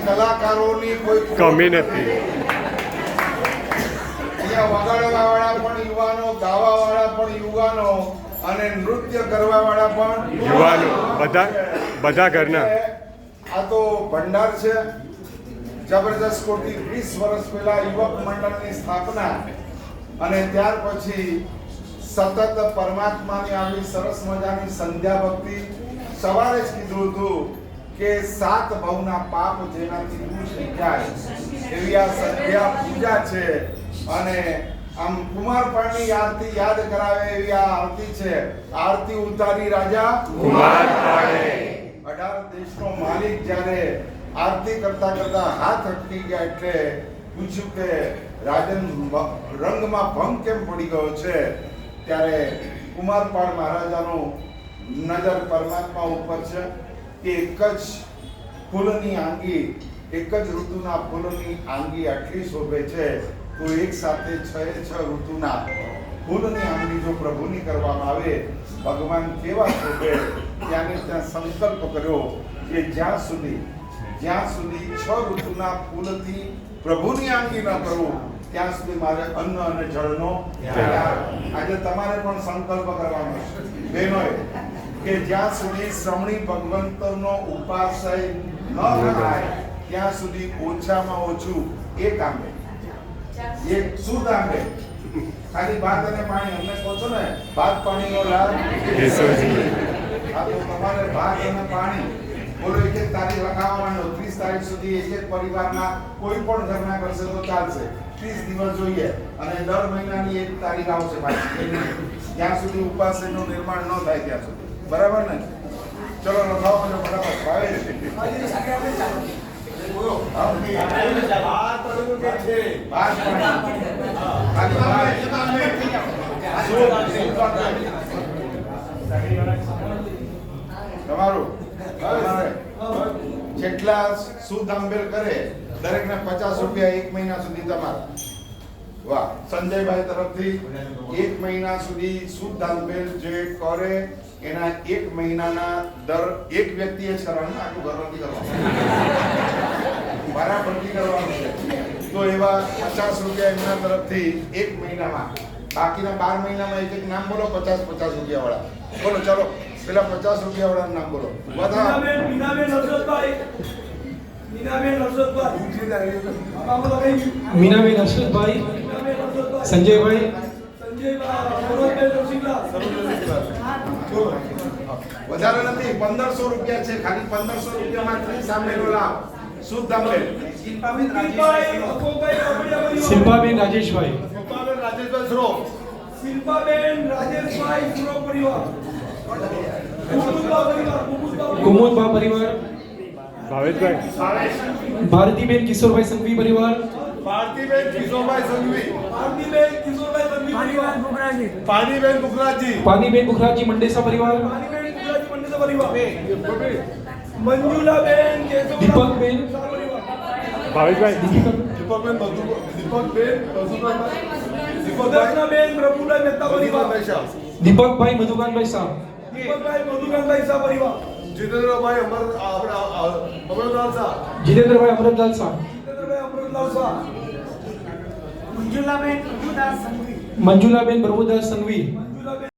કલાકારોની કોઈ કમી નથી. અહીંયા વગાડવાવાળા પણ યુવાનો, ગાવાવાળા પણ યુવાનો અને નૃત્ય કરવાવાળા પણ યુવાનો, બધા ઘરના. આ તો ભંડાર છે. જબરજસ્ત કોટી 20 વર્ષ પહેલા યુવક મંડળની સ્થાપના અને ત્યાર પછી સતત પરમાત્માની આવી સરસ મજાની સંધ્યા ભક્તિ. સવારે જ કીધું હતું કે 7 ભવના પાપ જેનાથી દૂર થઈ જાય એવી આ સંધ્યા પૂજા છે. અને આમ કુમારપાળની આરતી યાદ કરાવે એવી આ આરતી છે. આરતી ઉતારી રાજા કુમારપાળે. 18 દેશનો માલિક જ્યારે આરતી કરતા કરતા હાથ અટકી ગયા એટલે પૂછ્યું કે રાજન રંગમાં ભંગ કેમ પડી ગયો છે? ત્યારે કુમારપાળ મહારાજાનો નજર પરમાત્મા ઉપર છે કે એક જ ફૂલની આંગી, એક જ ઋતુના ફૂલની આંગી આટલી શોભે છે તો એક સાથે 6 ઋતુના ફૂલની આંગી જો પ્રભુની કરવામાં આવે ભગવાન કેવા શોભે. ત્યાંને ત્યાં સંકલ્પ કર્યો કે જ્યાં સુધી 6 ઋતુના ફૂલથી પ્રભુની આંગી ન કરું ત્યાં સુધી મારે અન્ન અને જળનો ત્યાગ. આજે તમારે પણ સંકલ્પ કરવાનો છે બહેનોએ કે જ્યાં સુધી શ્રમણી ભગવંતનો ઉપાસય ન થાય ત્યાં સુધી ઓછામાં ઓછું એક આંબે, એક શુદ્ધ આંબે, ખાલી ભાત અને પાણી. અમને કહો છો ને ભાત પાણીનો લાભ. આ તો તમારે ભાત અને પાણી બોલો. 1 તારીખ લખાવવાનો, 30 તારીખ સુધી એક પરિવારના કોઈ પણ ઘરના કરશે તો ચાલશે. 30 દિવસ જોઈએ અને દર મહિનાની 1 તારીખ આવશે પાછી, જ્યાં સુધી ઉપાસયનું નિર્માણ ન થાય ત્યાં સુધી. બરાબર ને? ચલો લખાવો અને ફટાફટ ભાવે તમારું જેટલા શુદ્ધ આંબેલ કરે દરેકને 50 રૂપિયા 1 મહિના સુધી તમારા. વાહ! સંજયભાઈ તરફથી 1 મહિના સુધી શુદ્ધ આંબેલ જે કરે એના 1 મહિનાના દર એક વ્યક્તિએ જ કરવાનું, આખું ઘર નથી કરવાનું, બરાબરથી કરવાનું છે. તો એવા 50 રૂપિયા એમના તરફથી 1 મહિનામાં. બાકીના 12 મહિનામાં એક નામ બોલો. 50 રૂપિયા વાળા બોલો. ચલો પેલા 50 રૂપિયા વાળા નામ બોલો. મીનાબેન હર્ષદભાઈ, સંજયભાઈ, વધારે નથી. 1500 રૂપિયા છે. ખાલી 1500 રૂપિયામાં સામેનો લાભ શુદ્ધ આંબેલ. શિલ્પાબેન રાજેશભાઈ, કુમુદબા પરિવાર, ભાવેશભાઈ, ભારતીબેન કિશોરભાઈ સંઘવી પરિવાર, ભારતીબેન કિશોરભાઈ સંઘવી, પાણીબેન બુકરાજી, પાનીબેન બુખરાજી મંડેસા પરિવાર, મંજુલાબેન, દીપકબેન, ભાવેશભાઈ, દીપકબેન, દીપકબેન પ્રભુલાલ મહેતા પરિવાર, દીપકભાઈ મધુકાનભાઈ શાહ, દીપકભાઈ મધુકાનભાઈ શાહ પરિવાર, જીતેન્દ્રભાઈ અમરલાલ શાહ, જીતેન્દ્રભાઈ અમરતલાલ શાહ, મંજુલાબેન પ્રભુદાસ સંઘવી, મંજુલાબેન પ્રભુદાસ સંઘવી,